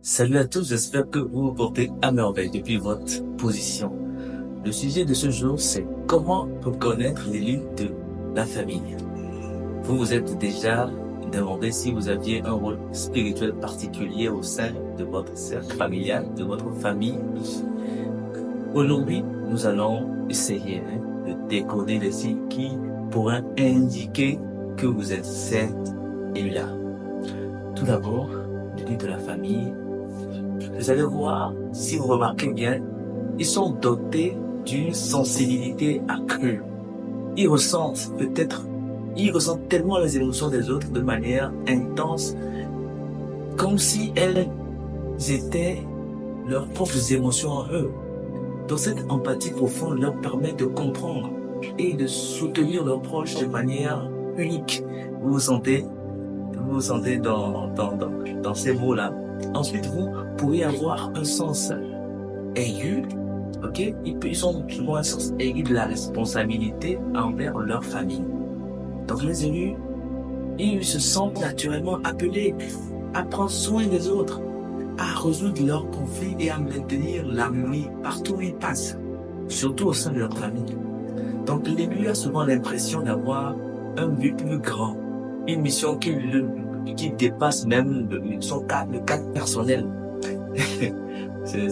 Salut à tous, j'espère que vous vous portez à merveille depuis votre position. Le sujet de ce jour, c'est comment reconnaître l'élu de la famille. Vous vous êtes déjà demandé si vous aviez un rôle spirituel particulier au sein de votre cercle familial, de votre famille. Aujourd'hui, nous allons essayer de décoder les signes qui pourraient indiquer que vous êtes cet élu-là. Tout d'abord, l'élu de la famille. Vous allez voir, si vous remarquez bien, ils sont dotés d'une sensibilité accrue. Ils ressentent tellement les émotions des autres de manière intense, comme si elles étaient leurs propres émotions en eux. Donc cette empathie profonde leur permet de comprendre et de soutenir leurs proches de manière unique. Vous vous sentez dans ces mots-là. Ensuite, vous pourriez avoir un sens aigu, ok? Ils ont souvent un sens aigu de la responsabilité envers leur famille. Donc les élus, ils se sentent naturellement appelés à prendre soin des autres, à résoudre leurs conflits et à maintenir l'harmonie partout où ils passent, surtout au sein de leur famille. Donc l'élu a souvent l'impression d'avoir un but plus grand, une mission qui dépasse même le cadre personnel.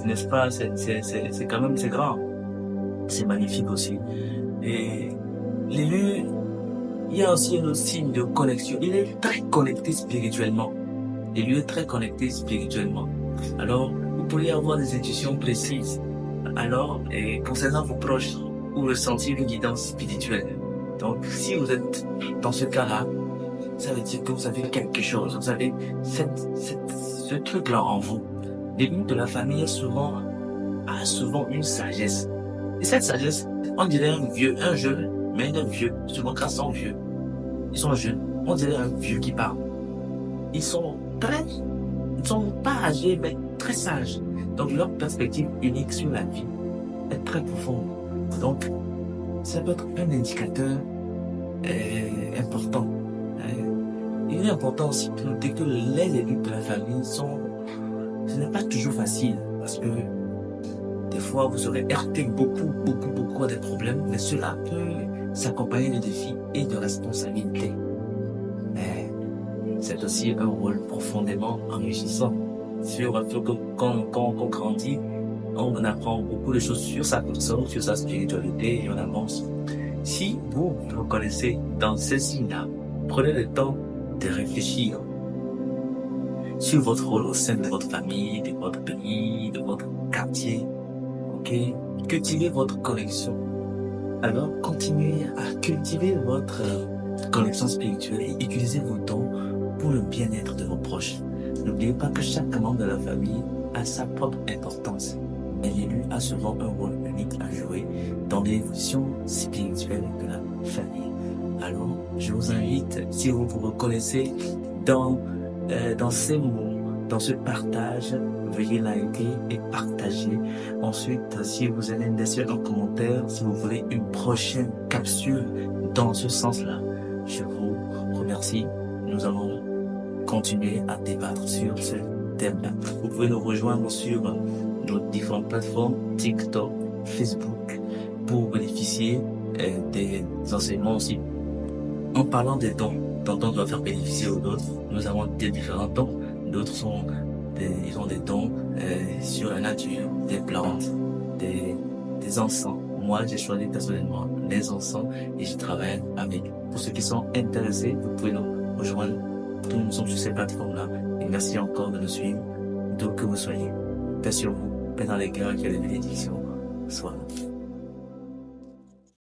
N'est-ce pas? C'est quand même, c'est grand. C'est magnifique aussi. Et l'élu, il y a aussi un autre signe de connexion. Il est très connecté spirituellement. L'élu est très connecté spirituellement. Alors, vous pourriez avoir des intuitions précises. Alors, concernant vos proches, ou ressentir une guidance spirituelle. Donc, si vous êtes dans ce cas-là, ça veut dire que vous avez quelque chose, vous avez ce truc-là en vous. L'élu de la famille a souvent une sagesse. Et cette sagesse, on dirait un jeune, mais un vieux, souvent quand ils sont vieux. Ils sont jeunes, on dirait un vieux qui parle. Ils sont pas âgés, mais très sages. Donc leur perspective unique sur la vie est très profonde. Donc, ça peut être un indicateur important. Il est important aussi de noter que les élus de la famille ce n'est pas toujours facile parce que des fois vous aurez heurté beaucoup à des problèmes, mais cela peut s'accompagner de défis et de responsabilités. Mais c'est aussi un rôle profondément enrichissant. Quand on grandit, on apprend beaucoup de choses sur sa personne, sur sa spiritualité et on avance. Si vous reconnaissez dans ces signes-là, prenez le temps de réfléchir sur votre rôle au sein de votre famille, de votre pays, de votre quartier. Ok? Cultivez votre connexion. Alors, continuez à cultiver votre connexion spirituelle et utilisez vos dons pour le bien-être de vos proches. N'oubliez pas que chaque membre de la famille a sa propre importance. Et l'élu a souvent un rôle unique à jouer dans l'évolution spirituelle de la famille. Alors, je vous invite, si vous vous reconnaissez dans ces mots, dans ce partage, veuillez liker et partager. Ensuite, si vous allez laisser un commentaire, si vous voulez une prochaine capsule dans ce sens-là, je vous remercie. Nous allons continuer à débattre sur ce thème-là. Vous pouvez nous rejoindre sur nos différentes plateformes, TikTok, Facebook, pour bénéficier des enseignements aussi. En parlant des dons dont on doit faire bénéficier aux autres, nous avons des différents dons. D'autres ils ont des dons sur la nature, des plantes, des encens. Moi, j'ai choisi personnellement les encens et je travaille avec. Pour ceux qui sont intéressés, vous pouvez nous rejoindre. Nous sommes sur ces plateformes-là. Et merci encore de nous suivre, d'où que vous soyez. Paix sur vous, paix dans les cœurs, que les bénédictions soient.